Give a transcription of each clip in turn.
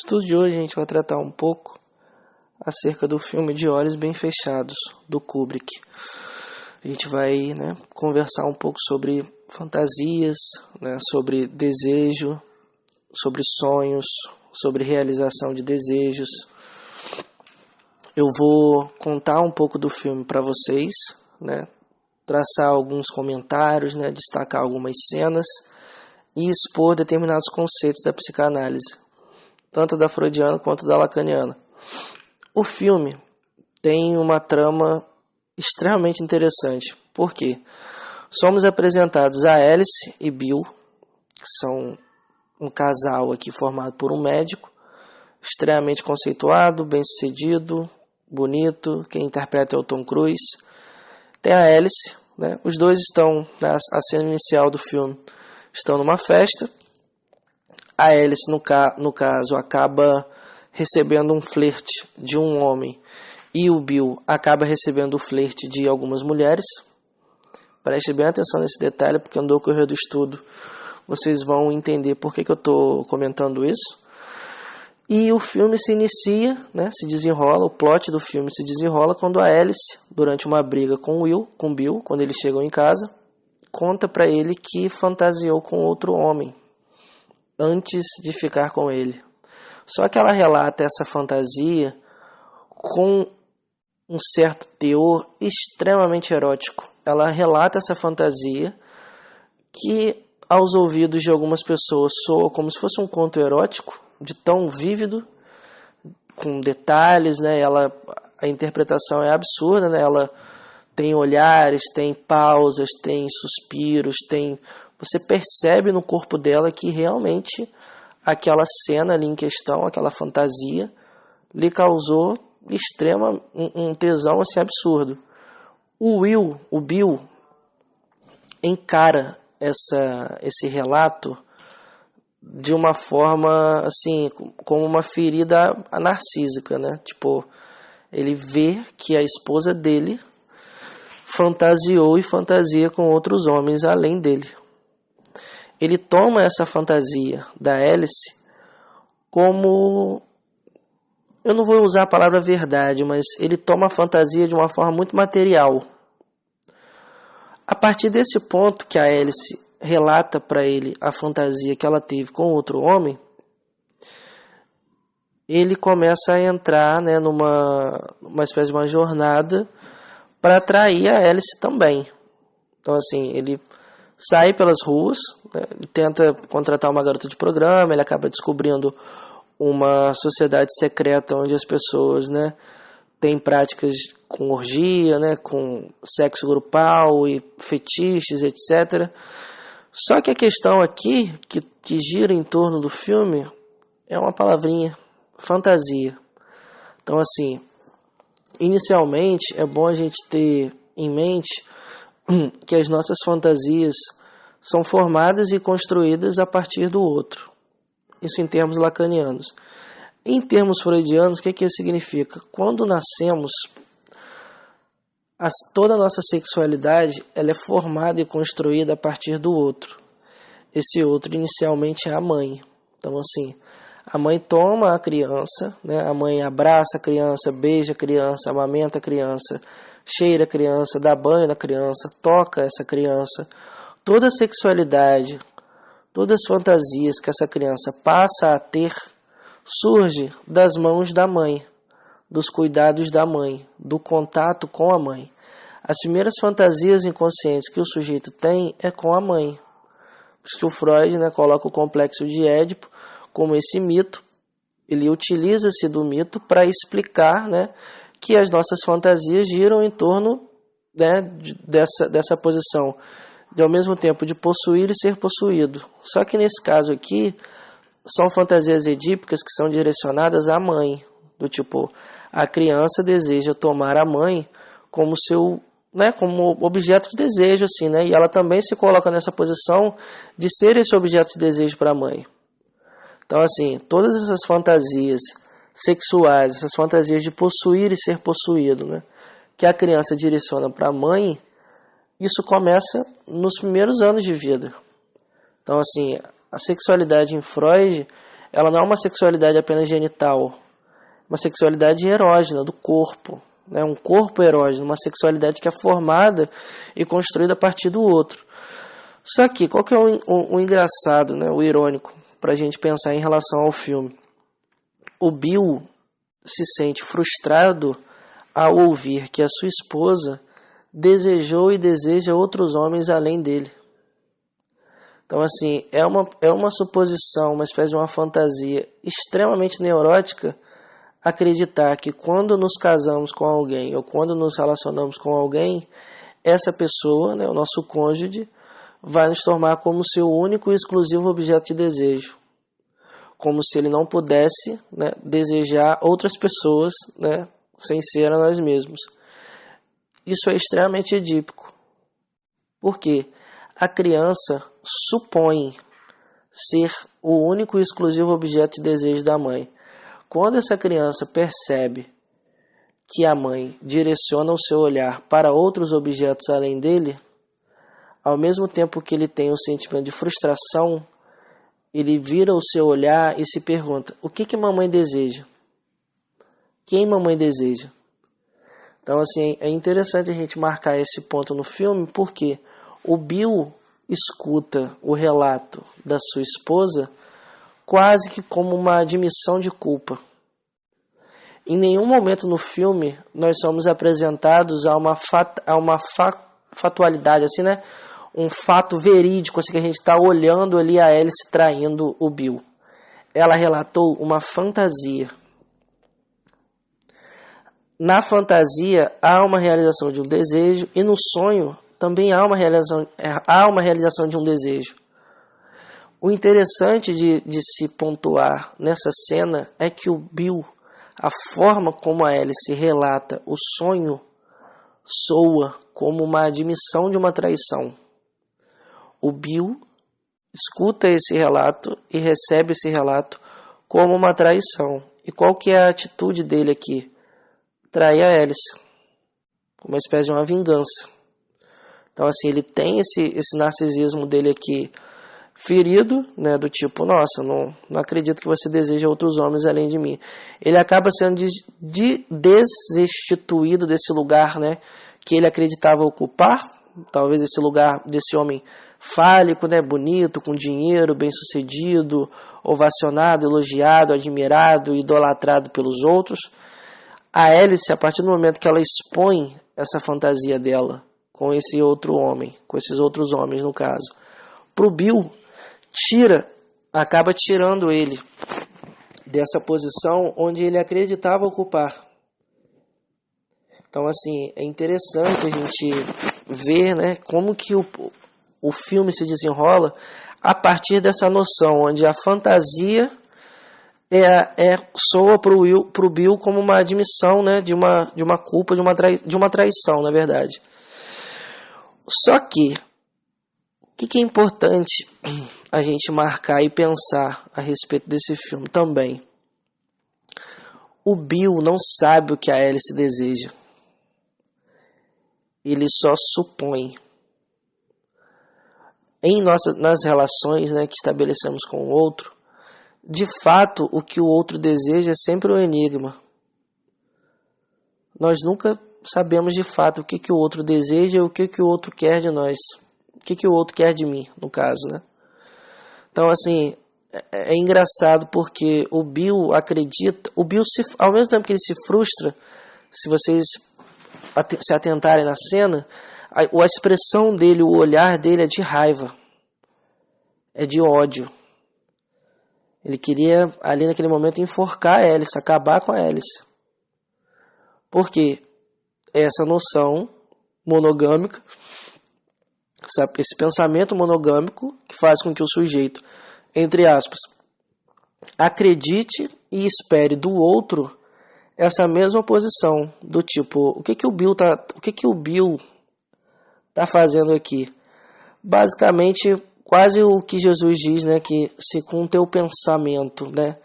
estudo de hoje a gente vai tratar um pouco acerca do filme De Olhos Bem Fechados, do Kubrick. A gente vai conversar um pouco sobre fantasias, sobre desejo, sobre sonhos, sobre realização de desejos. Eu vou contar um pouco do filme para vocês, traçar alguns comentários, destacar algumas cenas e expor determinados conceitos da psicanálise, tanto da freudiana quanto da lacaniana. O filme tem uma trama extremamente interessante. Por quê? Somos apresentados a Alice e Bill, que são um casal aqui formado por um médico, extremamente conceituado, bem-sucedido, bonito. Quem interpreta é o Tom Cruise. Tem a Alice, os dois estão, a cena inicial do filme, estão numa festa. A Alice, no caso, acaba recebendo um flerte de um homem e o Bill acaba recebendo o flerte de algumas mulheres. Preste bem atenção nesse detalhe, porque no decorrer do estudo vocês vão entender por que eu estou comentando isso. E o filme se inicia, se desenrola, o plot do filme se desenrola quando a Alice, durante uma briga com o Bill, quando eles chegam em casa, conta para ele que fantasiou com outro homem antes de ficar com ele. Só que ela relata essa fantasia com um certo teor extremamente erótico. Ela relata essa fantasia que, aos ouvidos de algumas pessoas, soa como se fosse um conto erótico, de tão vívido, com detalhes, a interpretação é absurda, ela tem olhares, tem pausas, tem suspiros, você percebe no corpo dela que realmente aquela cena ali em questão, aquela fantasia, lhe causou um tesão assim absurdo. O Bill, encara esse relato de uma forma assim, como uma ferida narcísica, ele vê que a esposa dele fantasiou e fantasia com outros homens além dele. Ele toma essa fantasia da Alice como, eu não vou usar a palavra verdade, mas ele toma a fantasia de uma forma muito material. A partir desse ponto que a Alice relata para ele a fantasia que ela teve com outro homem, ele começa a entrar numa espécie de uma jornada para atrair a Alice também. Então, assim, ele sai pelas ruas, ele tenta contratar uma garota de programa, ele acaba descobrindo uma sociedade secreta onde as pessoas têm práticas com orgia, com sexo grupal e fetiches, etc. Só que a questão aqui, que gira em torno do filme, é uma palavrinha: fantasia. Então, assim, inicialmente é bom a gente ter em mente que as nossas fantasias são formadas e construídas a partir do outro. Isso em termos lacanianos. Em termos freudianos, o que isso significa? Quando nascemos, toda a nossa sexualidade ela é formada e construída a partir do outro. Esse outro inicialmente é a mãe. Então, assim, a mãe toma a criança, a mãe abraça a criança, beija a criança, amamenta a criança, cheira a criança, dá banho na criança, toca essa criança. Toda a sexualidade, todas as fantasias que essa criança passa a ter, surge das mãos da mãe, dos cuidados da mãe, do contato com a mãe. As primeiras fantasias inconscientes que o sujeito tem é com a mãe. Por isso que o Freud coloca o complexo de Édipo como esse mito. Ele utiliza-se do mito para explicar que as nossas fantasias giram em torno dessa posição, de ao mesmo tempo de possuir e ser possuído. Só que nesse caso aqui, são fantasias edípicas que são direcionadas à mãe, do tipo, a criança deseja tomar a mãe como seu, como objeto de desejo, assim, e ela também se coloca nessa posição de ser esse objeto de desejo para a mãe. Então, assim, todas essas fantasias sexuais, essas fantasias de possuir e ser possuído, que a criança direciona para a mãe, isso começa nos primeiros anos de vida. Então, assim, a sexualidade em Freud ela não é uma sexualidade apenas genital, uma sexualidade erógena do corpo, né? Um corpo erógeno, uma sexualidade que é formada e construída a partir do outro. Só que, qual que é o engraçado, né? O irônico, para a gente pensar em relação ao filme? O Bill se sente frustrado ao ouvir que a sua esposa desejou e deseja outros homens além dele. Então, assim, é uma suposição, uma espécie de uma fantasia extremamente neurótica acreditar que quando nos casamos com alguém ou quando nos relacionamos com alguém, essa pessoa, né, o nosso cônjuge, vai nos tomar como seu único e exclusivo objeto de desejo. Como se ele não pudesse, né, desejar outras pessoas, né, sem ser a nós mesmos. Isso é extremamente edípico. Por quê? A criança supõe ser o único e exclusivo objeto de desejo da mãe. Quando essa criança percebe que a mãe direciona o seu olhar para outros objetos além dele, ao mesmo tempo que ele tem um sentimento de frustração, ele vira o seu olhar e se pergunta: o que mamãe deseja? Quem mamãe deseja? Então, assim, é interessante a gente marcar esse ponto no filme, porque o Bill escuta o relato da sua esposa quase que como uma admissão de culpa. Em nenhum momento no filme nós somos apresentados a uma fatualidade, assim, né? Um fato verídico, assim, que a gente está olhando ali a Alice traindo o Bill. Ela relatou uma fantasia. Na fantasia há uma realização de um desejo e no sonho também há uma realização de um desejo. O interessante de se pontuar nessa cena é que o Bill, a forma como a Alice relata o sonho, soa como uma admissão de uma traição. O Bill escuta esse relato e recebe esse relato como uma traição. E qual que é a atitude dele aqui? Trair a Alice, uma espécie de uma vingança. Então, assim, ele tem esse narcisismo dele aqui ferido, né, do tipo: nossa, não acredito que você deseja outros homens além de mim. Ele acaba sendo destituído desse lugar, né, que ele acreditava ocupar, talvez esse lugar desse homem fálico, né, bonito, com dinheiro, bem-sucedido, ovacionado, elogiado, admirado, idolatrado pelos outros. A Alice, a partir do momento que ela expõe essa fantasia dela com esse outro homem, com esses outros homens no caso, pro Bill, acaba tirando ele dessa posição onde ele acreditava ocupar. Então, assim, é interessante a gente ver, né, como que o filme se desenrola a partir dessa noção, onde a fantasia soa pro Bill como uma admissão, né, de uma culpa, de uma traição, na verdade. Só que, o que é importante a gente marcar e pensar a respeito desse filme também? O Bill não sabe o que a Alice deseja. Ele só supõe. Nas relações, né, que estabelecemos com o outro, de fato, o que o outro deseja é sempre um enigma. Nós nunca sabemos de fato o que o outro deseja e o que o outro quer de nós. O que o outro quer de mim, no caso, né? Então, assim, é engraçado porque o Bill acredita... ao mesmo tempo que ele se frustra, se vocês se atentarem na cena, a expressão dele, o olhar dele é de raiva. É de ódio. Ele queria, ali naquele momento, enforcar a Alice, acabar com a Alice. Por quê? Essa noção monogâmica, esse pensamento monogâmico que faz com que o sujeito, entre aspas, acredite e espere do outro essa mesma posição, do tipo: o que o Bill tá fazendo aqui? Basicamente, quase o que Jesus diz, né, que se com teu pensamento, né,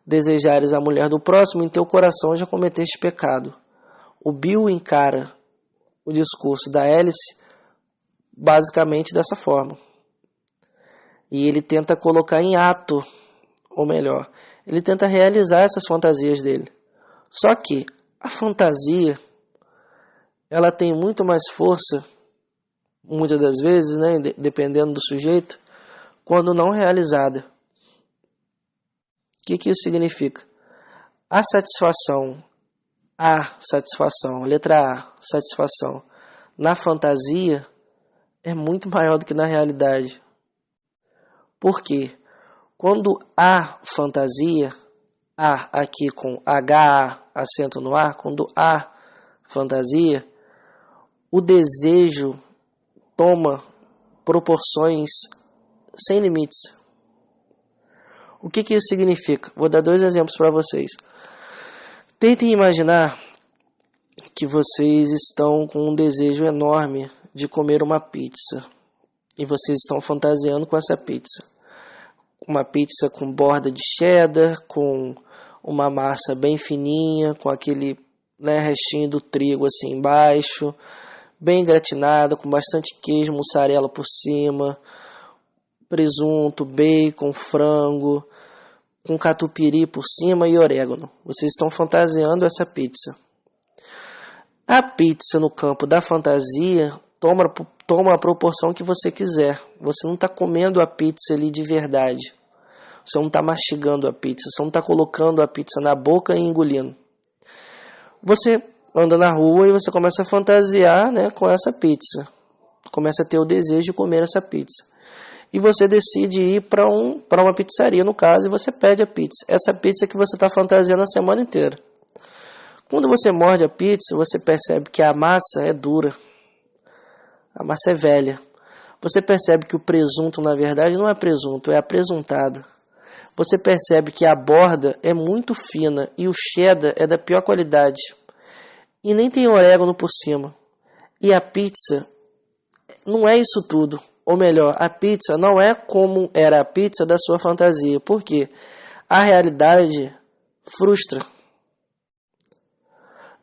desejares a mulher do próximo, em teu coração já cometeste pecado. O Bill encara o discurso da Alice basicamente dessa forma. E ele tenta colocar em ato, ou melhor, Ele tenta realizar essas fantasias dele. Só que a fantasia, ela tem muito mais força, muitas das vezes, né, dependendo do sujeito, quando não realizada. O que isso significa? A satisfação, letra A, satisfação, na fantasia é muito maior do que na realidade. Por quê? Quando há fantasia, A aqui com H, acento no A, quando há fantasia, o desejo toma proporções sem limites. O que isso significa? Vou dar 2 exemplos para vocês. Tentem imaginar que vocês estão com um desejo enorme de comer uma pizza e vocês estão fantasiando com essa pizza. Uma pizza com borda de cheddar, com uma massa bem fininha, com aquele, né, restinho do trigo assim embaixo, bem gratinada, com bastante queijo, mussarela por cima, presunto, bacon, frango, com catupiry por cima e orégano. Vocês estão fantasiando essa pizza. A pizza no campo da fantasia toma a proporção que você quiser. Você não está comendo a pizza ali de verdade. Você não está mastigando a pizza. Você não está colocando a pizza na boca e engolindo. Você anda na rua e você começa a fantasiar, né, com essa pizza. Começa a ter o desejo de comer essa pizza. E você decide ir para uma pizzaria, no caso, e você pede a pizza. Essa pizza que você está fantasiando a semana inteira. Quando você morde a pizza, você percebe que a massa é dura. A massa é velha. Você percebe que o presunto, na verdade, não é presunto, é apresuntado. Você percebe que a borda é muito fina e o cheddar é da pior qualidade. E nem tem orégano por cima. E a pizza não é isso tudo. Ou melhor, a pizza não é como era a pizza da sua fantasia. Por quê? A realidade frustra.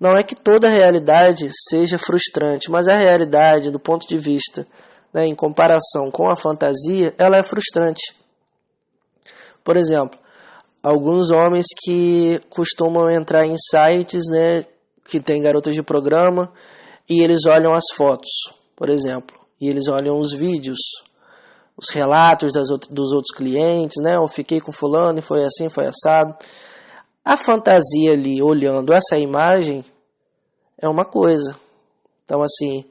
Não é que toda a realidade seja frustrante, mas a realidade, do ponto de vista, né, em comparação com a fantasia, ela é frustrante. Por exemplo, alguns homens que costumam entrar em sites, né, que tem garotas de programa, e eles olham as fotos, por exemplo, e eles olham os vídeos, os relatos dos outros clientes, né, eu fiquei com fulano e foi assim, foi assado. A fantasia ali, olhando essa imagem, é uma coisa. Então, assim,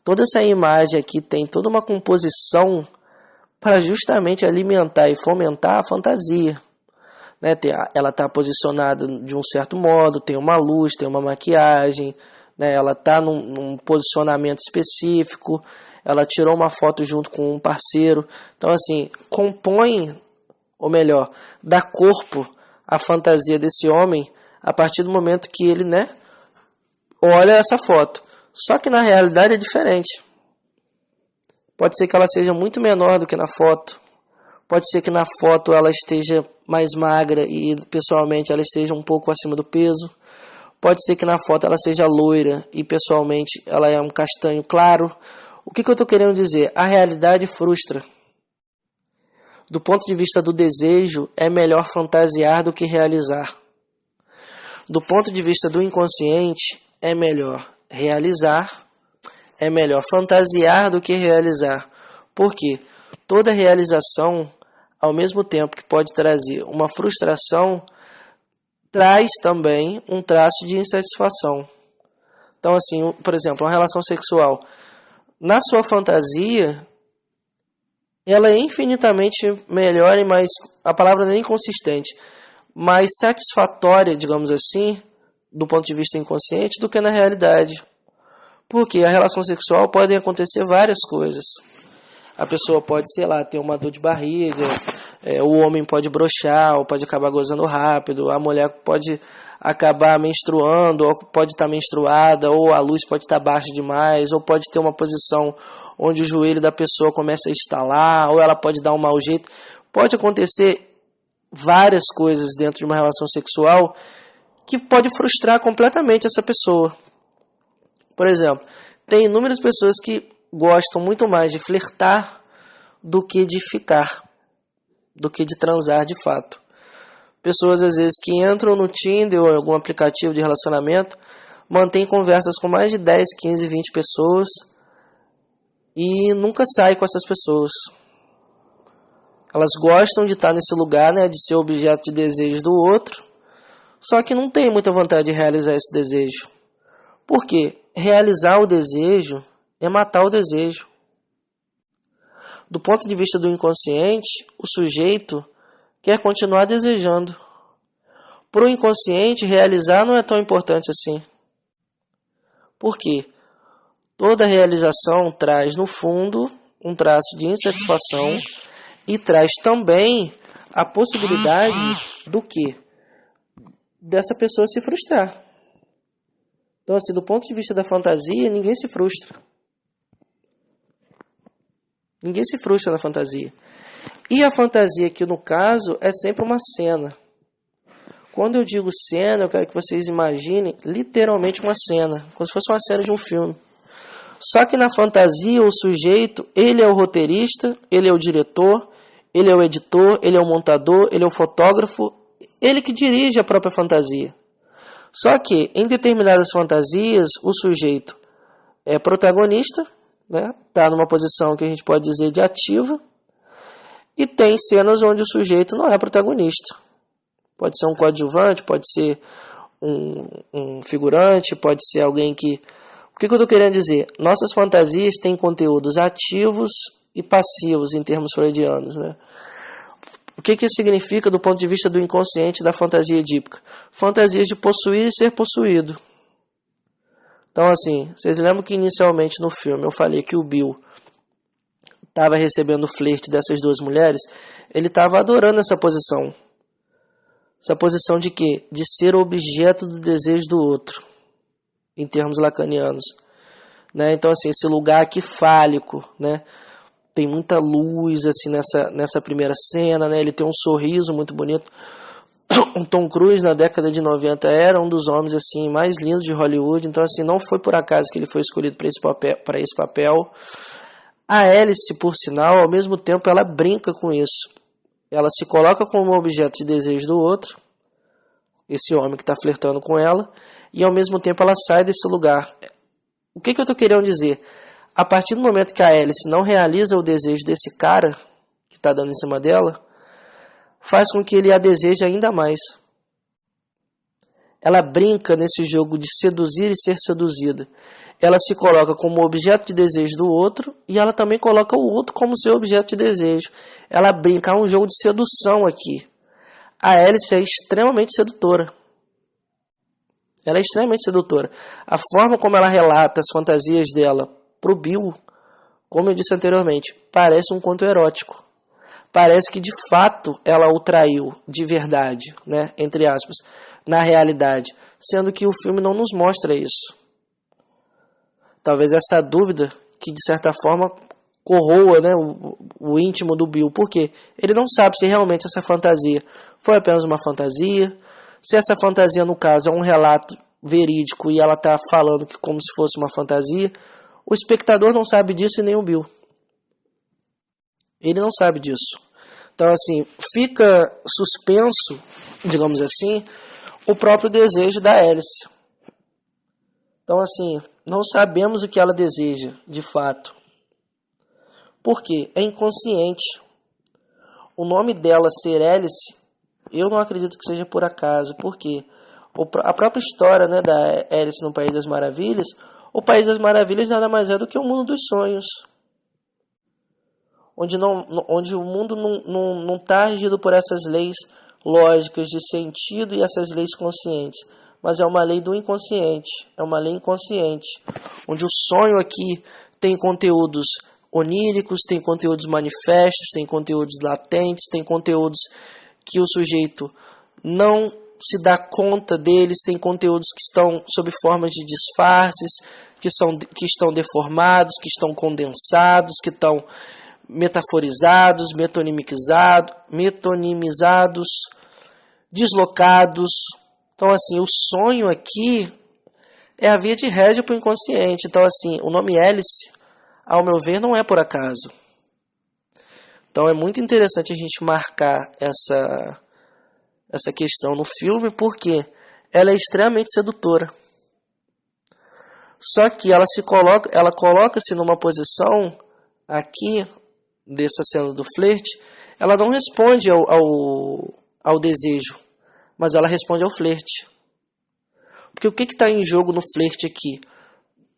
toda essa imagem aqui tem toda uma composição para justamente alimentar e fomentar a fantasia. Né? Ela está posicionada de um certo modo, tem uma luz, tem uma maquiagem, né? Ela está num posicionamento específico, ela tirou uma foto junto com um parceiro. Então, assim, compõe, ou melhor, dá corpo à fantasia desse homem a partir do momento que ele, né, olha essa foto. Só que na realidade é diferente. Pode ser que ela seja muito menor do que na foto. Pode ser que na foto ela esteja mais magra e pessoalmente ela esteja um pouco acima do peso. Pode ser que na foto ela seja loira e pessoalmente ela é um castanho claro. O que eu estou querendo dizer? A realidade frustra. Do ponto de vista do desejo, é melhor fantasiar do que realizar. Do ponto de vista do inconsciente, é melhor realizar, é melhor fantasiar do que realizar. Por quê? Toda realização, ao mesmo tempo que pode trazer uma frustração, traz também um traço de insatisfação. Então, assim, por exemplo, uma relação sexual. Na sua fantasia, ela é infinitamente melhor e mais, a palavra não é inconsistente, mais satisfatória, digamos assim, do ponto de vista inconsciente, do que na realidade. Porque a relação sexual pode acontecer várias coisas. A pessoa pode, sei lá, ter uma dor de barriga, o homem pode broxar, ou pode acabar gozando rápido, a mulher pode acabar menstruando, ou pode estar menstruada, ou a luz pode estar baixa demais, ou pode ter uma posição onde o joelho da pessoa começa a estalar, ou ela pode dar um mau jeito. Pode acontecer várias coisas dentro de uma relação sexual que pode frustrar completamente essa pessoa. Por exemplo, tem inúmeras pessoas que gostam muito mais de flertar do que de ficar, do que de transar de fato. Pessoas, às vezes, que entram no Tinder ou em algum aplicativo de relacionamento, mantêm conversas com mais de 10, 15, 20 pessoas e nunca saem com essas pessoas. Elas gostam de estar nesse lugar, né, de ser objeto de desejo do outro, só que não tem muita vontade de realizar esse desejo. Por quê? Realizar o desejo é matar o desejo. Do ponto de vista do inconsciente, o sujeito quer continuar desejando. Para o inconsciente, realizar não é tão importante assim. Por quê? Toda realização traz, no fundo, um traço de insatisfação e traz também a possibilidade do quê? Dessa pessoa se frustrar. Então, assim, do ponto de vista da fantasia, ninguém se frustra. Ninguém se frustra na fantasia. E a fantasia aqui, no caso, é sempre uma cena. Quando eu digo cena, eu quero que vocês imaginem literalmente uma cena, como se fosse uma cena de um filme. Só que na fantasia, o sujeito, ele é o roteirista, ele é o diretor, ele é o editor, ele é o montador, ele é o fotógrafo, ele que dirige a própria fantasia. Só que, em determinadas fantasias, o sujeito é protagonista, né? Tá numa posição que a gente pode dizer de ativa, e tem cenas onde o sujeito não é protagonista. Pode ser um coadjuvante, pode ser um figurante, pode ser alguém que... O que eu estou querendo dizer? Nossas fantasias têm conteúdos ativos e passivos em termos freudianos, né? O que isso significa do ponto de vista do inconsciente da fantasia edípica? Fantasias de possuir e ser possuído. Então, assim, vocês lembram que inicialmente no filme eu falei que o Bill estava recebendo o flerte dessas duas mulheres? Ele estava adorando essa posição. Essa posição de quê? De ser objeto do desejo do outro, em termos lacanianos. Né? Então, assim, esse lugar aqui fálico, né? Tem muita luz assim, nessa primeira cena, né? Ele tem um sorriso muito bonito. O Tom Cruise, na década de 90, era um dos homens assim, mais lindos de Hollywood. Então, assim, não foi por acaso que ele foi escolhido para esse papel. A Alice, por sinal, ao mesmo tempo, ela brinca com isso. Ela se coloca como objeto de desejo do outro, esse homem que está flertando com ela, e ao mesmo tempo ela sai desse lugar. O que eu estou querendo dizer? A partir do momento que a Alice não realiza o desejo desse cara que está dando em cima dela, faz com que ele a deseje ainda mais. Ela brinca nesse jogo de seduzir e ser seduzida. Ela se coloca como objeto de desejo do outro e ela também coloca o outro como seu objeto de desejo. Ela brinca, há um jogo de sedução aqui. A Alice é extremamente sedutora. Ela é extremamente sedutora. A forma como ela relata as fantasias dela pro Bill, como eu disse anteriormente, parece um conto erótico. Parece que de fato ela o traiu de verdade, né, entre aspas, na realidade, sendo que o filme não nos mostra isso. Talvez essa dúvida que de certa forma corroa, né, o íntimo do Bill, porque ele não sabe se realmente essa fantasia foi apenas uma fantasia, se essa fantasia no caso é um relato verídico e ela está falando que como se fosse uma fantasia. O espectador não sabe disso e nem o Bill. Ele não sabe disso. Então, assim, fica suspenso, digamos assim, o próprio desejo da Alice. Então, assim, não sabemos o que ela deseja, de fato. Por quê? É inconsciente. O nome dela ser Alice, eu não acredito que seja por acaso. Por quê? A própria história, né, da Alice no País das Maravilhas, o País das Maravilhas nada mais é do que o mundo dos sonhos. Onde o mundo não está regido por essas leis lógicas de sentido e essas leis conscientes. Mas é uma lei do inconsciente. É uma lei inconsciente. Onde o sonho aqui tem conteúdos oníricos, tem conteúdos manifestos, tem conteúdos latentes, tem conteúdos que o sujeito não se dá conta deles, tem conteúdos que estão sob formas de disfarces, que estão deformados, que estão condensados, que estão metaforizados, metonimizados, deslocados. Então, assim, o sonho aqui é a via de rédea para o inconsciente. Então, assim, o nome Alice, ao meu ver, não é por acaso. Então, é muito interessante a gente marcar essa questão no filme porque ela é extremamente sedutora. Só que ela coloca-se numa posição aqui, dessa cena do flerte, ela não responde ao desejo, mas ela responde ao flerte. Porque o que está em jogo no flerte aqui,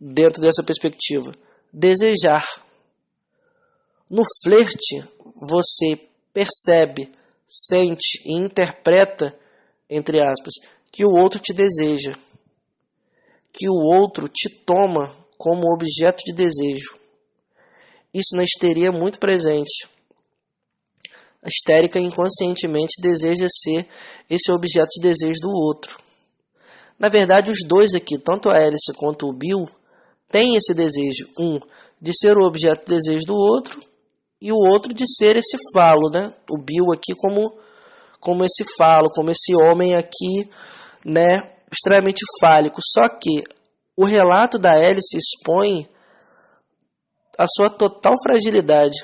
dentro dessa perspectiva? Desejar. No flerte, você percebe, sente e interpreta, entre aspas, que o outro te deseja, que o outro te toma como objeto de desejo. Isso na histeria é muito presente. A histérica inconscientemente deseja ser esse objeto de desejo do outro. Na verdade, os dois aqui, tanto a Alice quanto o Bill, têm esse desejo. Um, de ser o objeto de desejo do outro, e o outro de ser esse falo, né? O Bill aqui como esse falo, como esse homem aqui, né? Extremamente fálico. Só que o relato da Alice expõe a sua total fragilidade.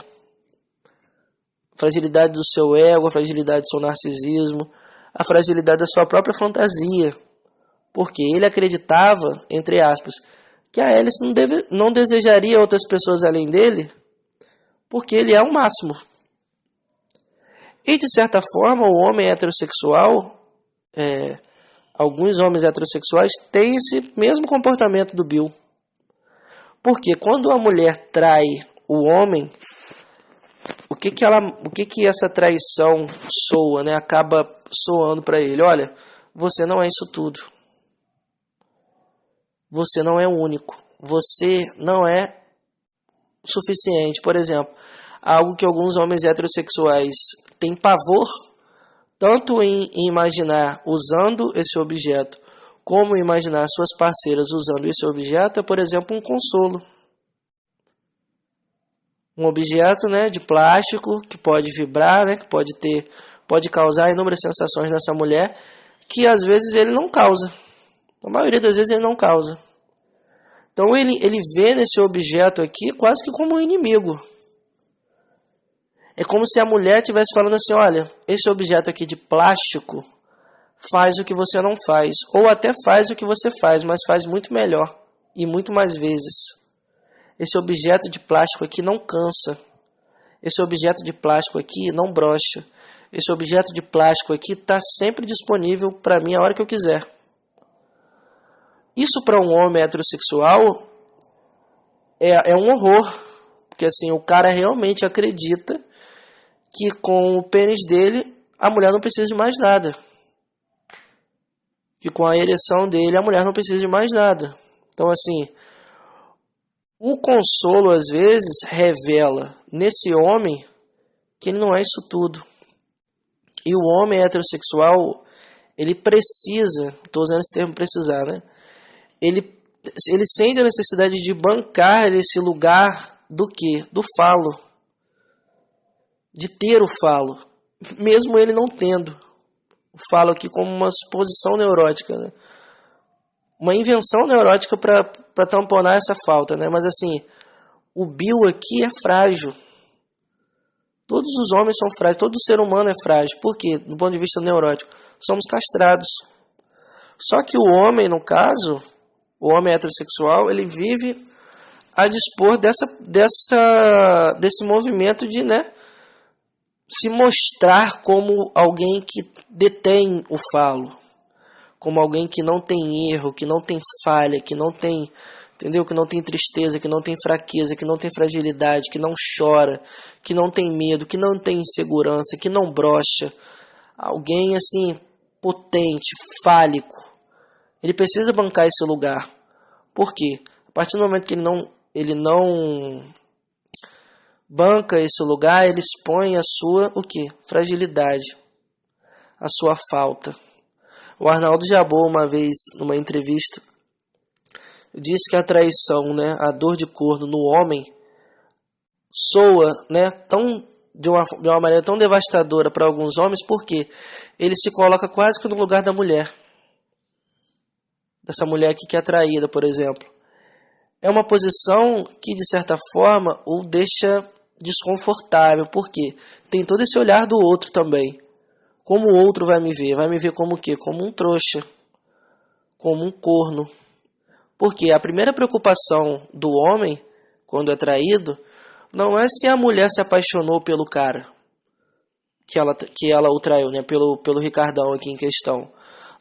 A fragilidade do seu ego, a fragilidade do seu narcisismo, a fragilidade da sua própria fantasia. Porque ele acreditava, entre aspas, que a Alice não desejaria outras pessoas além dele, porque ele é o máximo. E, de certa forma, o homem heterossexual, alguns homens heterossexuais têm esse mesmo comportamento do Bill. Porque quando a mulher trai o homem, o que essa traição soa, né? Acaba soando para ele. Olha, você não é isso tudo. Você não é único. Você não é suficiente. Por exemplo, algo que alguns homens heterossexuais têm pavor, tanto em imaginar usando esse objeto, como imaginar suas parceiras usando esse objeto, é, por exemplo, um consolo. Um objeto, né, de plástico que pode vibrar, né, que pode causar inúmeras sensações nessa mulher, que às vezes ele não causa. A maioria das vezes ele não causa. Então ele vê nesse objeto aqui quase que como um inimigo. É como se a mulher estivesse falando assim, olha, esse objeto aqui de plástico faz o que você não faz. Ou até faz o que você faz, mas faz muito melhor e muito mais vezes. Esse objeto de plástico aqui não cansa. Esse objeto de plástico aqui não brocha. Esse objeto de plástico aqui está sempre disponível para mim a hora que eu quiser. Isso para um homem heterossexual é um horror. Porque assim, o cara realmente acredita que com o pênis dele a mulher não precisa de mais nada. Que com a ereção dele a mulher não precisa de mais nada. Então assim, o consolo às vezes revela nesse homem que ele não é isso tudo. E o homem heterossexual, ele precisa, estou usando esse termo precisar, né? Ele sente a necessidade de bancar esse lugar do quê? Do falo. De ter o falo. Mesmo ele não tendo. O falo aqui como uma suposição neurótica, né? Uma invenção neurótica para tamponar essa falta, né? Mas assim, o Bill aqui é frágil. Todos os homens são frágeis, todo ser humano é frágil. Por quê? Do ponto de vista neurótico, somos castrados. Só que o homem, no caso, o homem heterossexual, ele vive a dispor desse movimento de, né, se mostrar como alguém que detém o falo. Como alguém que não tem erro, que não tem falha, que não tem, entendeu? Que não tem tristeza, que não tem fraqueza, que não tem fragilidade, que não chora, que não tem medo, que não tem insegurança, que não brocha. Alguém assim, potente, fálico. Ele precisa bancar esse lugar. Por quê? A partir do momento que ele não banca esse lugar, ele expõe a sua, o quê? Fragilidade. A sua falta. O Arnaldo Jabor, uma vez, numa entrevista, disse que a traição, né, a dor de corno no homem, soa, né, de uma maneira tão devastadora para alguns homens, porque ele se coloca quase que no lugar da mulher. Dessa mulher aqui que é traída, por exemplo. É uma posição que, de certa forma, o deixa desconfortável, porque tem todo esse olhar do outro também. como o outro vai me ver? Vai me ver como o quê? Como um trouxa, como um corno. Porque a primeira preocupação do homem, quando é traído, não é se a mulher se apaixonou pelo cara que ela o traiu, né? Pelo Ricardão aqui em questão.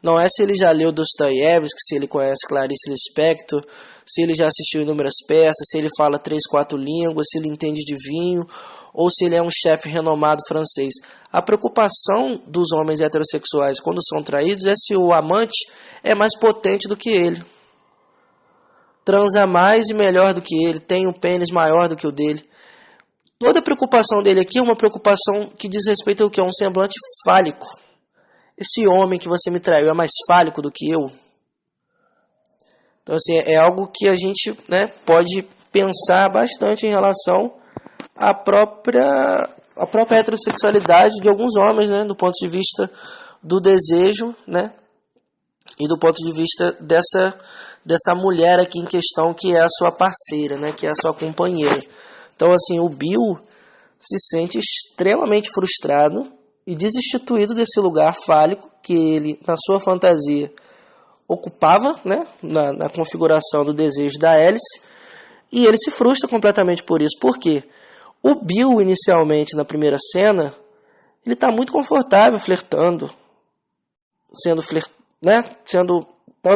Não é se ele já leu Dostoiévski, se ele conhece Clarice Lispector, se ele já assistiu inúmeras peças, se ele fala 3, 4 línguas, se ele entende de vinho, ou se ele é um chefe renomado francês. A preocupação dos homens heterossexuais quando são traídos é se o amante é mais potente do que ele, transa mais e melhor do que ele, tem um pênis maior do que o dele. Toda a preocupação dele aqui é uma preocupação que diz respeito ao que? A um semblante fálico. Esse homem que você me traiu é mais fálico do que eu? Então, assim, é algo que a gente, né, pode pensar bastante em relação à própria heterossexualidade de alguns homens, né, do ponto de vista do desejo, né, e do ponto de vista dessa mulher aqui em questão que é a sua parceira, né, que é a sua companheira. Então, assim, o Bill se sente extremamente frustrado e desinstituído desse lugar fálico que ele, na sua fantasia, ocupava, né, na configuração do desejo da Alice, e ele se frustra completamente por isso. Por quê? O Bill, inicialmente, na primeira cena, ele está muito confortável flertando, estando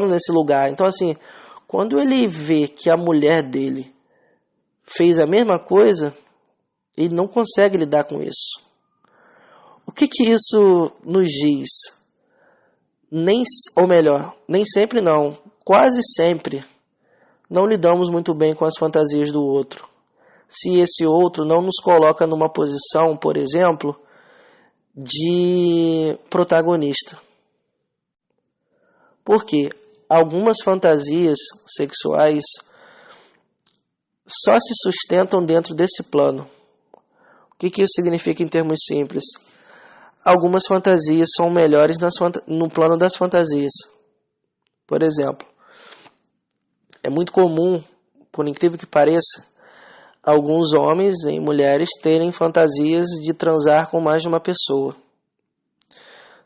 nesse lugar. Então, assim, quando ele vê que a mulher dele fez a mesma coisa, ele não consegue lidar com isso. O que isso nos diz? Nem sempre não, quase sempre não lidamos muito bem com as fantasias do outro. Se esse outro não nos coloca numa posição, por exemplo, de protagonista. Porque algumas fantasias sexuais só se sustentam dentro desse plano. O que isso significa em termos simples? Algumas fantasias são melhores no plano das fantasias. Por exemplo, é muito comum, por incrível que pareça, alguns homens e mulheres terem fantasias de transar com mais de uma pessoa.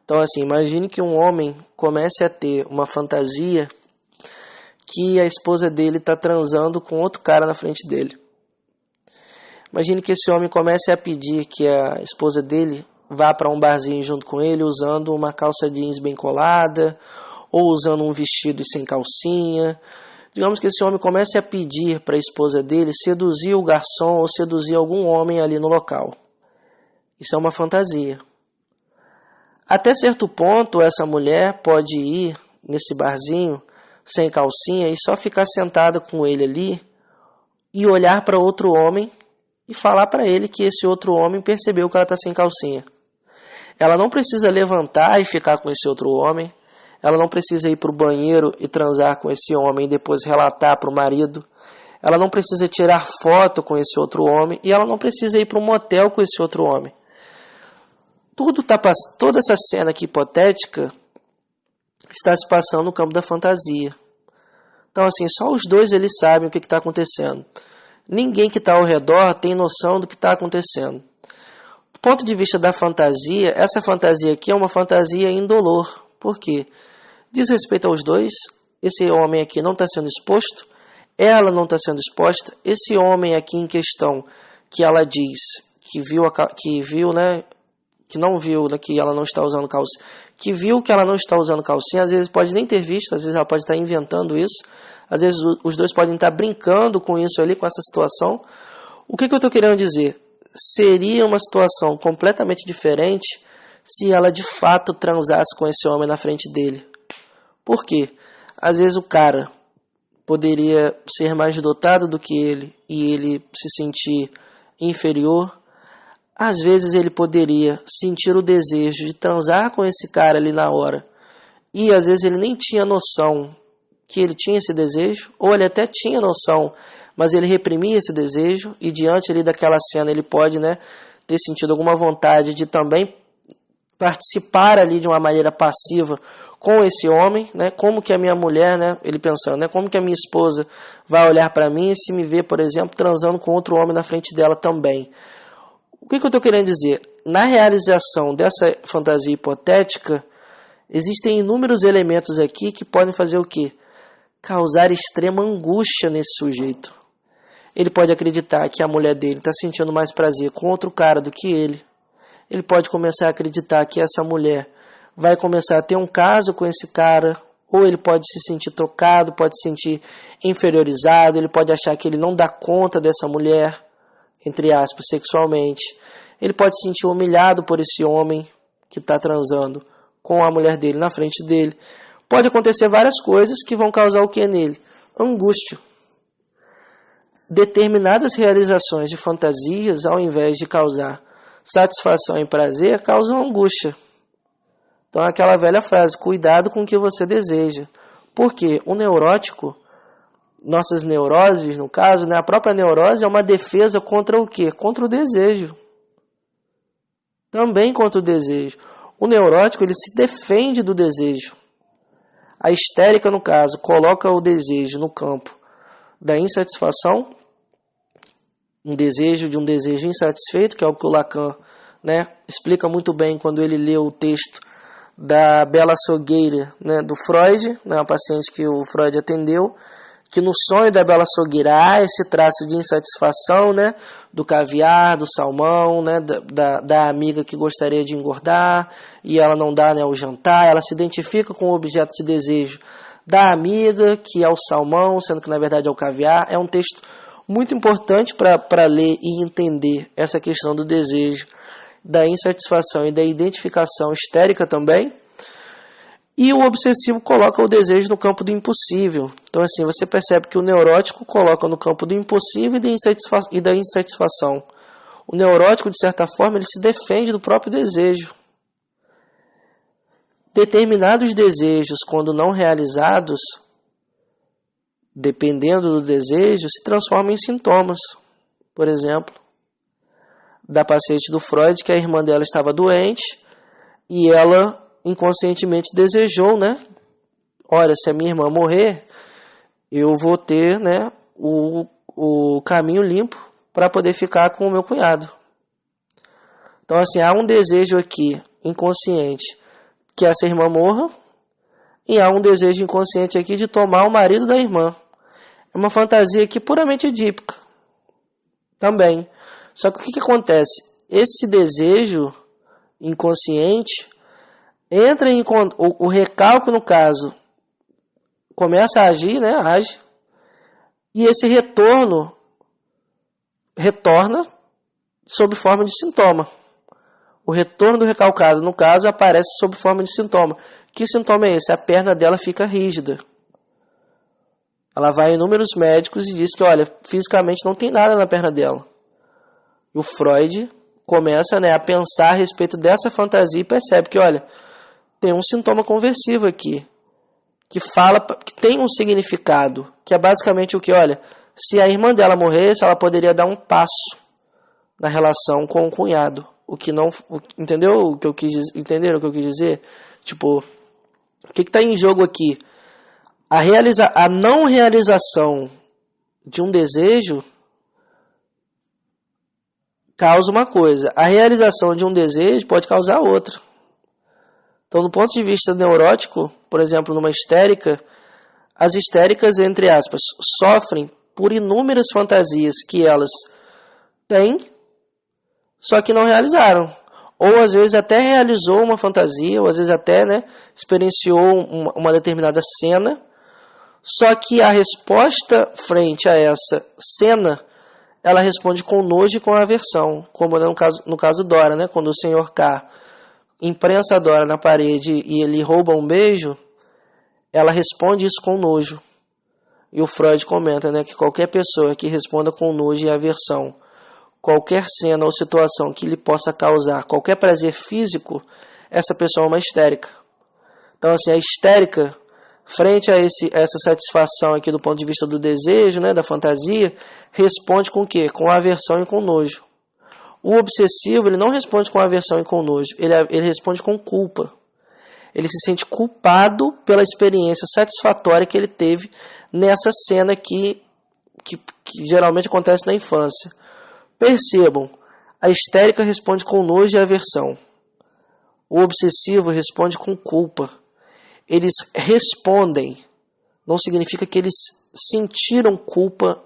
Então, assim, imagine que um homem comece a ter uma fantasia que a esposa dele está transando com outro cara na frente dele. Imagine que esse homem comece a pedir que a esposa dele vá para um barzinho junto com ele usando uma calça jeans bem colada ou usando um vestido sem calcinha. Digamos que esse homem comece a pedir para a esposa dele seduzir o garçom ou seduzir algum homem ali no local. Isso é uma fantasia. Até certo ponto, essa mulher pode ir nesse barzinho sem calcinha e só ficar sentada com ele ali e olhar para outro homem e falar para ele que esse outro homem percebeu que ela está sem calcinha. Ela não precisa levantar e ficar com esse outro homem. Ela não precisa ir para o banheiro e transar com esse homem e depois relatar para o marido. Ela não precisa tirar foto com esse outro homem. E ela não precisa ir para um motel com esse outro homem. Toda essa cena aqui hipotética está se passando no campo da fantasia. Então, assim, só os dois eles sabem o que está acontecendo. Ninguém que está ao redor tem noção do que está acontecendo. Do ponto de vista da fantasia, essa fantasia aqui é uma fantasia indolor. Por quê? Diz respeito aos dois, esse homem aqui não está sendo exposto, ela não está sendo exposta, esse homem aqui em questão, que ela diz que não viu, né, que ela não está usando calcinha, que viu que ela não está usando calcinha, às vezes pode nem ter visto, às vezes ela pode estar inventando isso, às vezes os dois podem estar brincando com isso ali, com essa situação. O que eu estou querendo dizer? Seria uma situação completamente diferente se ela de fato transasse com esse homem na frente dele. Por quê? Às vezes o cara poderia ser mais dotado do que ele e ele se sentir inferior. Às vezes ele poderia sentir o desejo de transar com esse cara ali na hora e às vezes ele nem tinha noção que ele tinha esse desejo, ou ele até tinha noção, mas ele reprimia esse desejo e diante ali daquela cena ele pode, né, ter sentido alguma vontade de também participar ali de uma maneira passiva com esse homem, né? Como que a minha mulher, né? Ele pensando, né? Como que a minha esposa vai olhar para mim se me ver, por exemplo, transando com outro homem na frente dela também? O que eu estou querendo dizer? na realização dessa fantasia hipotética, existem inúmeros elementos aqui que podem fazer o quê? Causar extrema angústia nesse sujeito. Ele pode acreditar que a mulher dele está sentindo mais prazer com outro cara do que ele. Ele pode começar a acreditar que essa mulher vai começar a ter um caso com esse cara, ou ele pode se sentir trocado, pode se sentir inferiorizado, ele pode achar que ele não dá conta dessa mulher, entre aspas, sexualmente. Ele pode se sentir humilhado por esse homem que está transando com a mulher dele na frente dele. Pode acontecer várias coisas que vão causar o que nele? Angústia. Determinadas realizações de fantasias, ao invés de causar satisfação e prazer, causam angústia. Então é aquela velha frase, cuidado com o que você deseja. Porque o neurótico, nossas neuroses, no caso, né, a própria neurose é uma defesa contra o quê? Contra o desejo. Também contra o desejo. O neurótico, ele se defende do desejo. A histérica, no caso, coloca o desejo no campo da insatisfação, um desejo insatisfeito, que é o que o Lacan, né, explica muito bem quando ele lê o texto da Bela Açougueira, né, do Freud, né, uma paciente que o Freud atendeu, que no sonho da Bela Açougueira há esse traço de insatisfação, né, do caviar, do salmão, né, da amiga que gostaria de engordar e ela não dá, né, o jantar. Ela se identifica com o objeto de desejo da amiga, que é o salmão, sendo que na verdade é o caviar. É um texto muito importante para ler e entender essa questão do desejo, da insatisfação e da identificação histérica também. E o obsessivo coloca o desejo no campo do impossível. Então, assim, você percebe que o neurótico coloca no campo do impossível e da insatisfação. O neurótico, de certa forma, ele se defende do próprio desejo. Determinados desejos, quando não realizados, dependendo do desejo, se transformam em sintomas. Por exemplo, da paciente do Freud, que a irmã dela estava doente e ela inconscientemente desejou, né? Olha, se a minha irmã morrer, eu vou ter, né, o caminho limpo para poder ficar com o meu cunhado. Então, assim, há um desejo aqui inconsciente que essa irmã morra e há um desejo inconsciente aqui de tomar o marido da irmã. É uma fantasia aqui puramente edípica também. Só que o que acontece? Esse desejo inconsciente entra em o recalque, no caso, começa a agir, né? Age. E esse retorna sob forma de sintoma. O retorno do recalcado, no caso, aparece sob forma de sintoma. Que sintoma é esse? A perna dela fica rígida. Ela vai em inúmeros médicos e diz que, olha, fisicamente não tem nada na perna dela. E o Freud começa, né, a pensar a respeito dessa fantasia e percebe que, olha, tem um sintoma conversivo aqui, que fala, que tem um significado, que é basicamente o que, olha, se a irmã dela morresse, ela poderia dar um passo na relação com o cunhado. O que não, entendeu o que eu quis dizer? Entenderam o que eu quis dizer? Tipo, o que está em jogo aqui? A não realização de um desejo causa uma coisa. A realização de um desejo pode causar outra. Então, do ponto de vista neurótico, por exemplo, numa histérica, as histéricas, entre aspas, sofrem por inúmeras fantasias que elas têm, só que não realizaram. Ou às vezes até realizou uma fantasia, ou às vezes até, né, experienciou uma determinada cena, só que a resposta frente a essa cena, ela responde com nojo e com aversão, como no caso Dora, né, quando o Sr. K imprensa a Dora na parede e ele rouba um beijo, ela responde isso com nojo. E o Freud comenta, né, que qualquer pessoa que responda com nojo e aversão, qualquer cena ou situação que lhe possa causar qualquer prazer físico, essa pessoa é uma histérica. Então, assim, a histérica, frente a essa satisfação aqui do ponto de vista do desejo, né, da fantasia, responde com o quê? Com aversão e com nojo. O obsessivo, ele não responde com aversão e com nojo, ele responde com culpa. Ele se sente culpado pela experiência satisfatória que ele teve nessa cena que geralmente acontece na infância. Percebam, A histérica responde com nojo e aversão. O obsessivo responde com culpa. Eles respondem, não significa que eles sentiram culpa,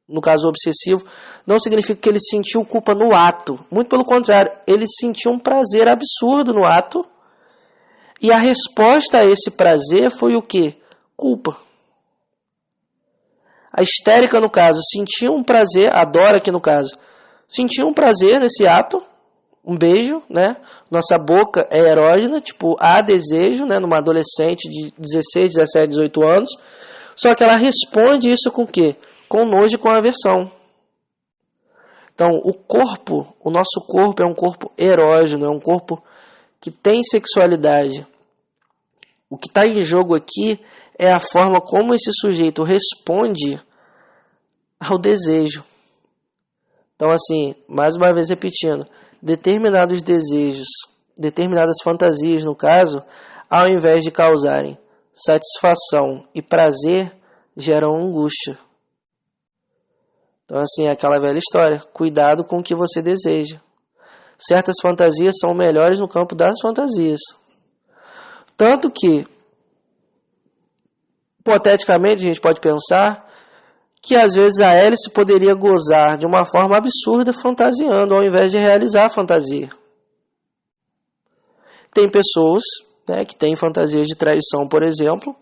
no caso obsessivo, não significa que ele sentiu culpa no ato. Muito pelo contrário, ele sentiu um prazer absurdo no ato, e a resposta a esse prazer foi o quê? Culpa. A histérica, no caso, sentiu um prazer, a Dora aqui no caso, sentiu um prazer nesse ato, um beijo, né? Nossa boca é erógena, tipo, há desejo, né? Numa adolescente de 16, 17, 18 anos. Só que ela responde isso com o quê? Com nojo e com aversão. Então, o nosso corpo é um corpo erógeno, é um corpo que tem sexualidade. O que está em jogo aqui é a forma como esse sujeito responde ao desejo. Então, assim, mais uma vez repetindo, determinados desejos, determinadas fantasias, no caso, ao invés de causarem satisfação e prazer, geram angústia. Então, assim, é aquela velha história, cuidado com o que você deseja. Certas fantasias são melhores no campo das fantasias. Tanto que, hipoteticamente, a gente pode pensar que às vezes a hélice poderia gozar de uma forma absurda fantasiando, ao invés de realizar a fantasia. Tem pessoas, né, que têm fantasias de traição, por exemplo,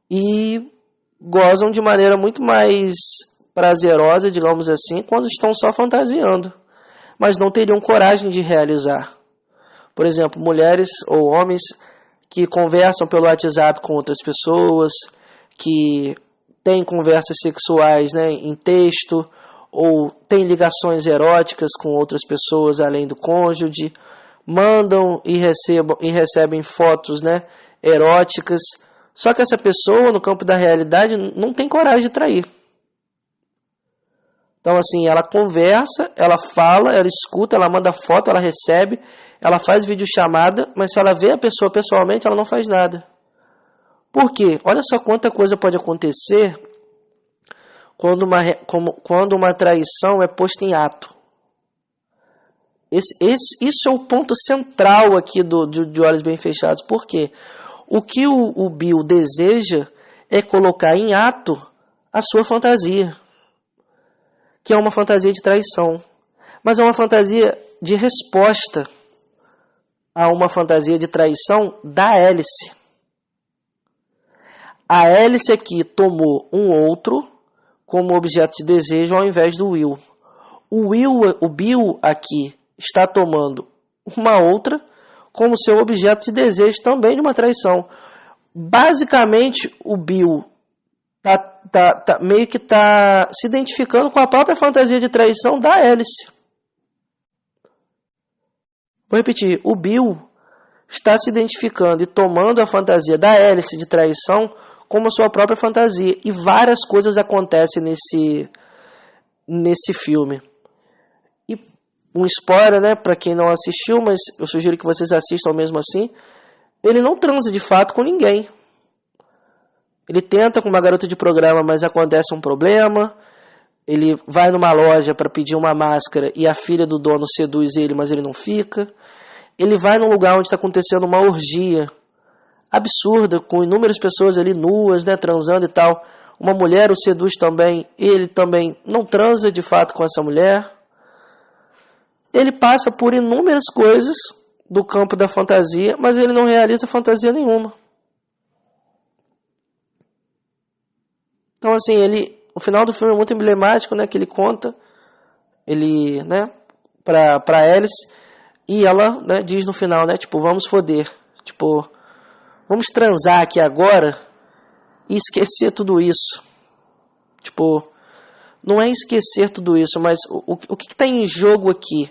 e gozam de maneira muito mais prazerosa, digamos assim, quando estão só fantasiando, mas não teriam coragem de realizar. Por exemplo, mulheres ou homens que conversam pelo WhatsApp com outras pessoas, que têm conversas sexuais, né, em texto, ou têm ligações eróticas com outras pessoas além do cônjuge, mandam e recebem fotos, né, eróticas. Só que essa pessoa, no campo da realidade, não tem coragem de trair. Então, assim, ela conversa, ela fala, ela escuta, ela manda foto, ela recebe, ela faz videochamada, mas se ela vê a pessoa pessoalmente, ela não faz nada. Por quê? Olha só quanta coisa pode acontecer quando uma traição é posta em ato. Isso é o ponto central aqui de Olhos Bem Fechados. Por quê? O que o Bill deseja é colocar em ato a sua fantasia, que é uma fantasia de traição. Mas é uma fantasia de resposta a uma fantasia de traição da hélice. A hélice aqui tomou um outro como objeto de desejo ao invés do Will. O Bill aqui está tomando uma outra como seu objeto de desejo também de uma traição. Basicamente, o Bill meio que está se identificando com a própria fantasia de traição da hélice. Vou repetir, o Bill está se identificando e tomando a fantasia da hélice de traição como a sua própria fantasia. E várias coisas acontecem nesse filme. E um spoiler, né, para quem não assistiu, mas eu sugiro que vocês assistam mesmo assim. Ele não transa de fato com ninguém. Ele tenta com uma garota de programa, mas acontece um problema. Ele vai numa loja para pedir uma máscara e a filha do dono seduz ele, mas ele não fica. Ele vai num lugar onde está acontecendo uma orgia absurda, com inúmeras pessoas ali nuas, né, transando e tal. Uma mulher o seduz também, ele também não transa de fato com essa mulher. Ele passa por inúmeras coisas do campo da fantasia, mas ele não realiza fantasia nenhuma. Então, assim, o final do filme é muito emblemático, né, que ele conta, né, pra Alice, e ela, né, diz no final, né, tipo, vamos foder, tipo, vamos transar aqui agora e esquecer tudo isso. Tipo, não é esquecer tudo isso, mas o que está em jogo aqui?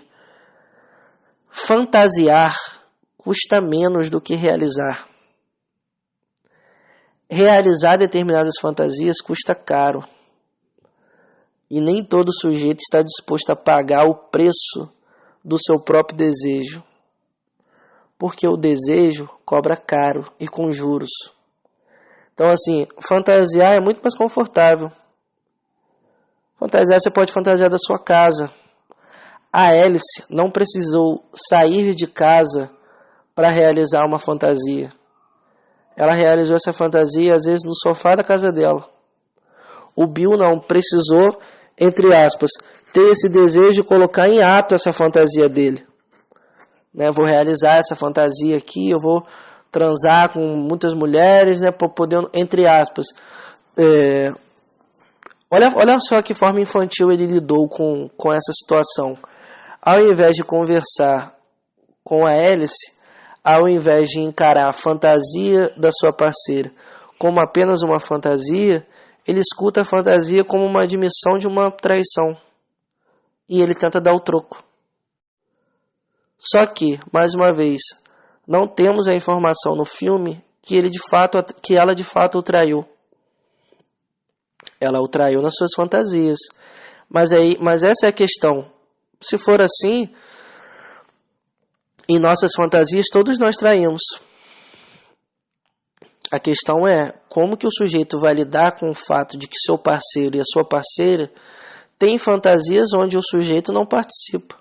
Fantasiar custa menos do que realizar. Realizar determinadas fantasias custa caro. E nem todo sujeito está disposto a pagar o preço do seu próprio desejo. Porque o desejo cobra caro e com juros. Então, assim, fantasiar é muito mais confortável. Fantasiar, você pode fantasiar da sua casa. A Alice não precisou sair de casa para realizar uma fantasia. Ela realizou essa fantasia, às vezes, no sofá da casa dela. O Bill não precisou, entre aspas, ter esse desejo de colocar em ato essa fantasia dele. Né? Vou realizar essa fantasia aqui, eu vou transar com muitas mulheres, né, para poder, entre aspas. Olha só que forma infantil ele lidou com essa situação. Ao invés de conversar com a Alice, ao invés de encarar a fantasia da sua parceira como apenas uma fantasia, ele escuta a fantasia como uma admissão de uma traição. E ele tenta dar o troco. Só que, mais uma vez, não temos a informação no filme que ela de fato o traiu. Ela o traiu nas suas fantasias. Mas essa é a questão. Se for assim, em nossas fantasias todos nós traímos. A questão é como que o sujeito vai lidar com o fato de que seu parceiro e a sua parceira têm fantasias onde o sujeito não participa.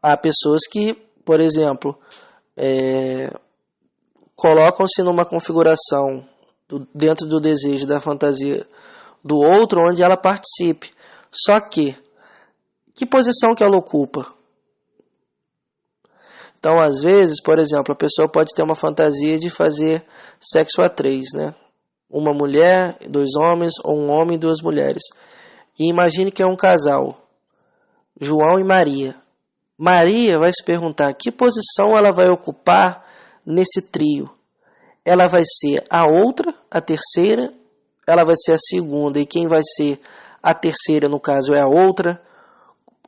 Há pessoas que, por exemplo, colocam-se numa configuração dentro do desejo da fantasia do outro onde ela participe. Só que posição que ela ocupa? Então, às vezes, por exemplo, a pessoa pode ter uma fantasia de fazer sexo a 3, né? Uma mulher, 2 homens, ou um homem e 2 mulheres. E imagine que é um casal, João e Maria. Maria vai se perguntar que posição ela vai ocupar nesse trio. Ela vai ser a outra, a terceira, ela vai ser a segunda, e quem vai ser a terceira, no caso, é a outra.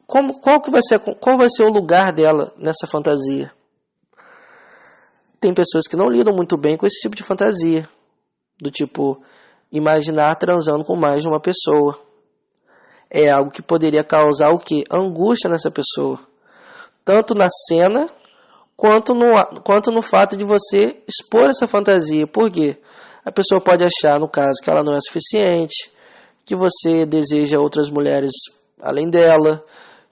Qual vai ser o lugar dela nessa fantasia? Tem pessoas que não lidam muito bem com esse tipo de fantasia. Do tipo, imaginar transando com mais de uma pessoa. É algo que poderia causar o quê? Angústia nessa pessoa. Tanto na cena, quanto no fato de você expor essa fantasia. Por quê? A pessoa pode achar, no caso, que ela não é suficiente, que você deseja outras mulheres além dela,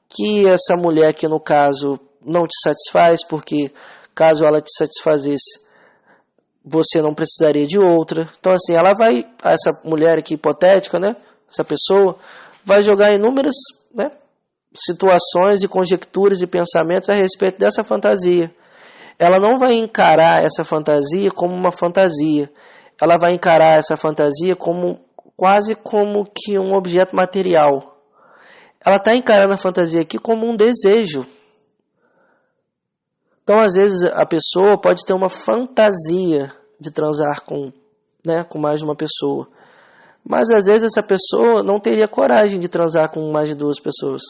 que essa mulher aqui, no caso, não te satisfaz, porque caso ela te satisfazesse, você não precisaria de outra. Então, assim, essa mulher aqui hipotética, né, essa pessoa, vai jogar inúmeras, né, situações e conjecturas e pensamentos a respeito dessa fantasia. Ela não vai encarar essa fantasia como uma fantasia. Ela vai encarar essa fantasia quase como que um objeto material. Ela está encarando a fantasia aqui como um desejo. Então, às vezes, a pessoa pode ter uma fantasia de transar com mais de uma pessoa. Mas, às vezes, essa pessoa não teria coragem de transar com mais de 2 pessoas.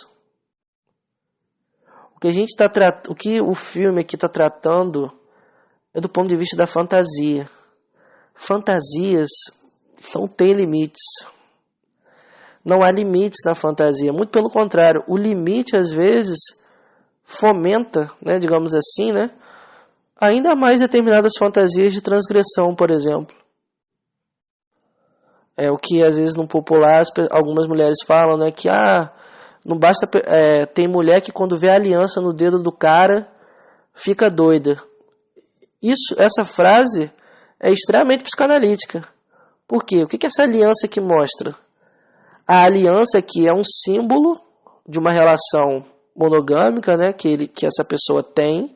O que o filme aqui está tratando é do ponto de vista da fantasia. Fantasias não têm limites. Não há limites na fantasia. Muito pelo contrário, o limite, às vezes, fomenta, né, digamos assim, né, ainda mais determinadas fantasias de transgressão, por exemplo. É o que, às vezes, no popular, algumas mulheres falam, né, que não basta... tem mulher que, quando vê a aliança no dedo do cara, fica doida. Essa frase é extremamente psicanalítica. Por quê? O que essa aliança aqui mostra? A aliança aqui é um símbolo de uma relação monogâmica, né, que essa pessoa tem.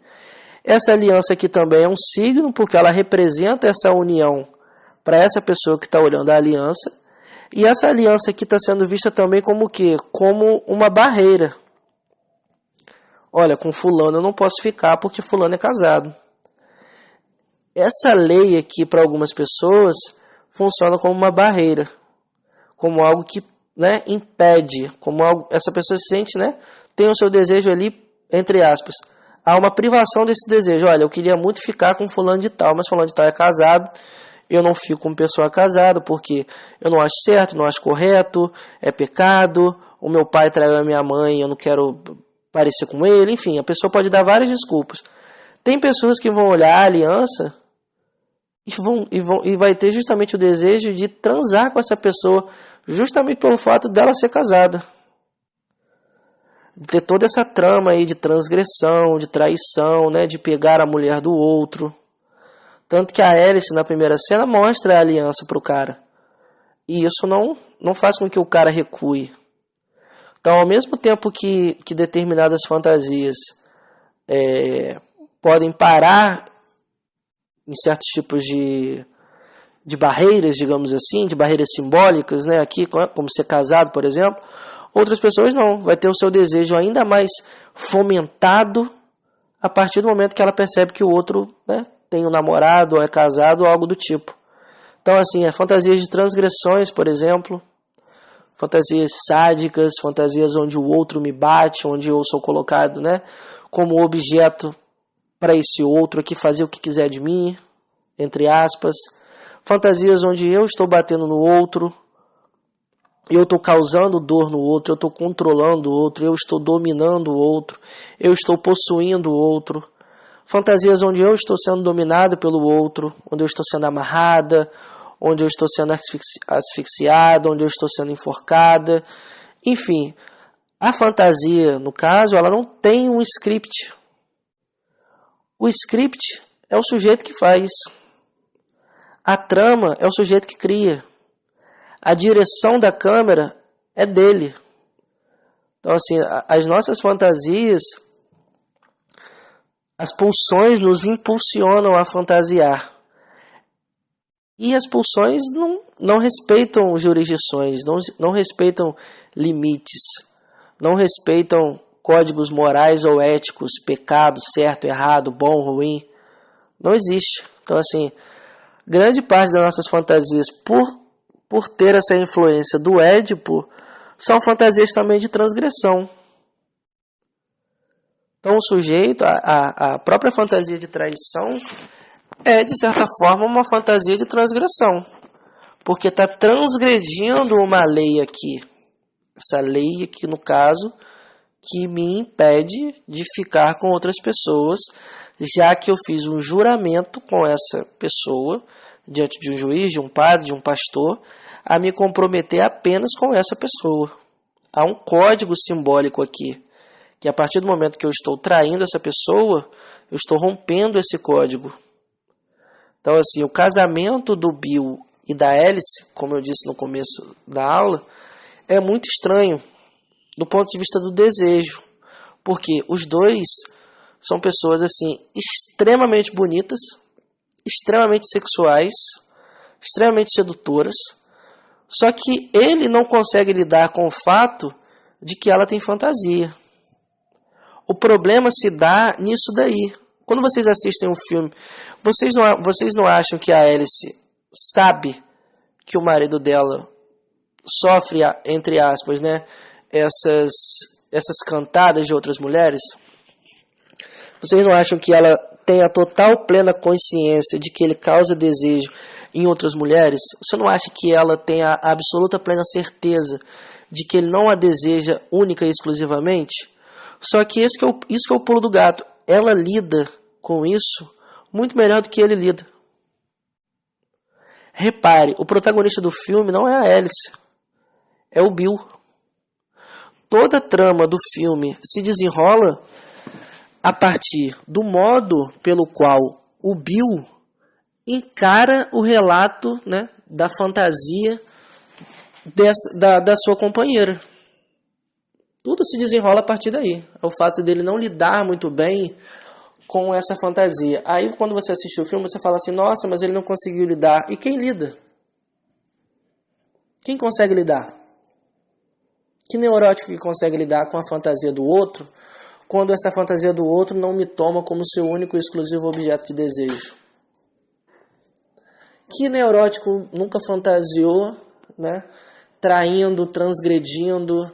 Essa aliança aqui também é um signo, porque ela representa essa união para essa pessoa que está olhando a aliança. E essa aliança aqui está sendo vista também como o quê? Como uma barreira. Olha, com fulano eu não posso ficar porque fulano é casado. Essa lei aqui, para algumas pessoas, funciona como uma barreira. Como algo que, né, impede. Como algo, essa pessoa se sente, né, tem o seu desejo ali, entre aspas. Há uma privação desse desejo. Olha, eu queria muito ficar com fulano de tal, mas fulano de tal é casado. Eu não fico com pessoa casada porque eu não acho certo, não acho correto, é pecado. O meu pai traiu a minha mãe, eu não quero parecer com ele. Enfim, a pessoa pode dar várias desculpas. Tem pessoas que vão olhar a aliança e vai ter justamente o desejo de transar com essa pessoa, justamente pelo fato dela ser casada. ter toda essa trama aí de transgressão, de traição, né, de pegar a mulher do outro. Tanto que a Alice, na primeira cena, mostra a aliança pro cara. E isso não faz com que o cara recue. Então, ao mesmo tempo que determinadas fantasias podem parar em certos tipos de barreiras, digamos assim, de barreiras simbólicas, né, aqui, como ser casado, por exemplo, outras pessoas não. Vai ter o seu desejo ainda mais fomentado a partir do momento que ela percebe que o outro, né, tem um namorado, ou é casado, ou algo do tipo. Então, assim, fantasias de transgressões, por exemplo, fantasias sádicas, fantasias onde o outro me bate, onde eu sou colocado, né, como objeto para esse outro aqui fazer o que quiser de mim, entre aspas. Fantasias onde eu estou batendo no outro, eu estou causando dor no outro, eu estou controlando o outro, eu estou dominando o outro, eu estou possuindo o outro. Fantasias onde eu estou sendo dominado pelo outro, onde eu estou sendo amarrada, onde eu estou sendo asfixiada, onde eu estou sendo enforcada. Enfim, a fantasia, no caso, ela não tem um script. O script é o sujeito que faz. A trama é o sujeito que cria. A direção da câmera é dele. Então, assim, as nossas fantasias, as pulsões nos impulsionam a fantasiar. E as pulsões não respeitam jurisdições, não respeitam limites, não respeitam códigos morais ou éticos, pecado, certo, errado, bom, ruim. Não existe. Então, assim, grande parte das nossas fantasias, por ter essa influência do Édipo, são fantasias também de transgressão. Então, o sujeito, a própria fantasia de traição é, de certa forma, uma fantasia de transgressão. Porque está transgredindo uma lei aqui. Essa lei aqui, no caso, que me impede de ficar com outras pessoas, já que eu fiz um juramento com essa pessoa, diante de um juiz, de um padre, de um pastor, a me comprometer apenas com essa pessoa. Há um código simbólico aqui, que a partir do momento que eu estou traindo essa pessoa, eu estou rompendo esse código. Então, assim, o casamento do Bill e da Alice, como eu disse no começo da aula, é muito estranho do ponto de vista do desejo, porque os dois são pessoas, assim, extremamente bonitas, extremamente sexuais, extremamente sedutoras, só que ele não consegue lidar com o fato de que ela tem fantasia. O problema se dá nisso daí. Quando vocês assistem um filme, vocês não acham que a Alice sabe que o marido dela sofre, entre aspas, né, essas cantadas de outras mulheres? Vocês não acham que ela tem a total plena consciência de que ele causa desejo em outras mulheres? Você não acha que ela tem a absoluta plena certeza de que ele não a deseja única e exclusivamente? Só que isso que é o pulo do gato. Ela lida com isso muito melhor do que ele lida. Repare, o protagonista do filme não é a Alice, é o Bill. Toda a trama do filme se desenrola a partir do modo pelo qual o Bill encara o relato, né, da fantasia da sua companheira. Tudo se desenrola a partir daí. É o fato dele não lidar muito bem com essa fantasia. Aí, quando você assiste o filme, você fala assim, nossa, mas ele não conseguiu lidar. E quem lida? Quem consegue lidar? Que neurótico que consegue lidar com a fantasia do outro, quando essa fantasia do outro não me toma como seu único e exclusivo objeto de desejo? Que neurótico nunca fantasiou, né, traindo, transgredindo,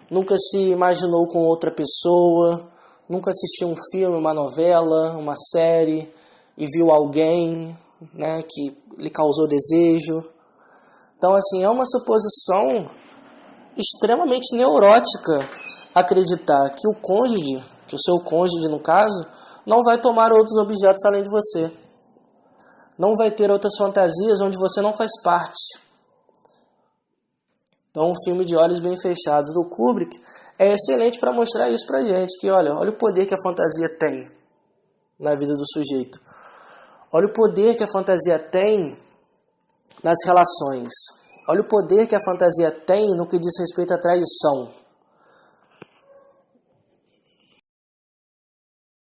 nunca se imaginou com outra pessoa, nunca assistiu um filme, uma novela, uma série e viu alguém, né, que lhe causou desejo? Então, assim, é uma suposição extremamente neurótica acreditar que o cônjuge, que o seu cônjuge, no caso, não vai tomar outros objetos além de você. Não vai ter outras fantasias onde você não faz parte. Então, o filme De Olhos Bem Fechados, do Kubrick, é excelente para mostrar isso pra gente, que olha o poder que a fantasia tem na vida do sujeito. Olha o poder que a fantasia tem nas relações. Olha o poder que a fantasia tem no que diz respeito à traição.